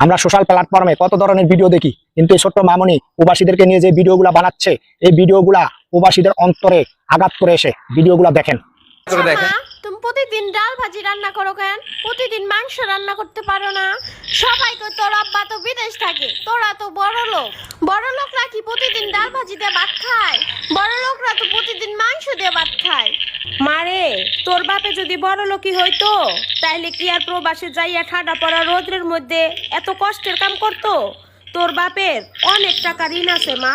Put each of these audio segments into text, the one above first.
আমরা সোশ্যাল প্ল্যাটফর্মে কত ধরনের ভিডিও দেখি, কিন্তু এই ছোট্ট মামনি প্রবাসীদেরকে নিয়ে যে ভিডিওগুলো বানাচ্ছে, এই ভিডিওগুলা প্রবাসীদের অন্তরে আঘাত করে এসে ভিডিওগুলো দেখেন। তুমি প্রতিদিন ডাল ভাজি রান্না করো কেন? প্রতিদিন মাংস রান্না করতে পারো না? সবাই কই তোর আব্বা তো বিদেশ থাকে, তোরা তো বড় লোকরা কি প্রতিদিন ডাল ভাজি দিয়ে ভাত খায়? বড় লোকরা তো প্রতিদিন মাংস দিয়ে ভাত খায়। মারে, তোর বাপে যদি বড় লোকই হইতো তাইলে কি আর প্রবাসে যাইয়া ঠাডা পড়া রোদ্রের মধ্যে এত কষ্টের কাম করতো? তোর বাপের অনেক টাকা ঋণ আছে মা।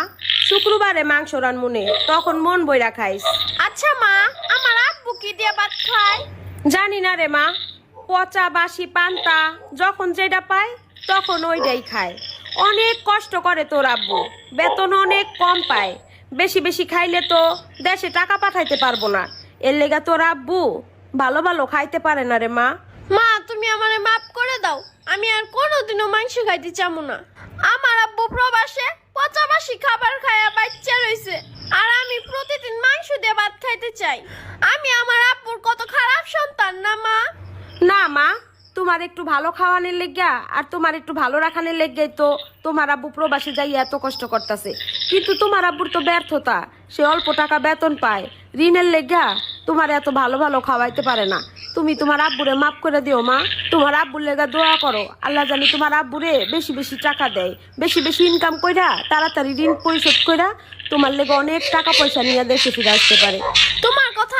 শুক্রবারে মাংস রানমুনে, তখন মন বইরা খাইস। আচ্ছা মা, আমার আব্বু কি দিয়ে ভাত খায়? জানি না রে মা, পচা বাসি পান্তা যখন যেটা পায় তখন ওইটাই খায়। অনেক কষ্ট করে তোর আব্বু, বেতন অনেক কম পায়। বেশি বেশি খাইলে তো দেশে টাকা পাঠাইতে পারবো না। এর লেগা তোর আব্বু ভালো ভালো খাইতে পারে না রে মা। মা, তুমি আমারে মাফ করে দাও, আমি আর কোনোদিনও মাংস খাইতে চাবো না। আমার আব্বু প্রবাসে পচাবাসি খাবার খায়া বাচ্চা রইছে, আর আমি প্রতিদিন মাংস দিয়ে ভাত খাইতে চাই। আমি আমার আব্বুর কত খারাপ সন্তান না মা? না মা, তোমার একটু ভালো খাওয়ানোর লেগা আর তোমার একটু ভালো রাখানোর লেগে তো তোমার আব্বু প্রবাসে যাই এত কষ্ট করতেছে। কিন্তু তোমার আব্বুর তো ব্যর্থতা, সে অল্প টাকা বেতন পায়, ঋণের লেগা তোমার এত ভালো ভালো খাওয়াইতে পারে না। তুমি তোমার আব্বুরে মাফ করে দিও মা। তোমার আব্বুর লেগা দোয়া করো, আল্লাহ জানি তোমার আব্বুরে বেশি বেশি টাকা দেয়, বেশি বেশি ইনকাম কইরা তাড়াতাড়ি ঋণ পরিশোধ কইরা তোমার লেগে অনেক টাকা পয়সা নিয়ে দেশে ফিরে আসতে পারে। তোমার কথা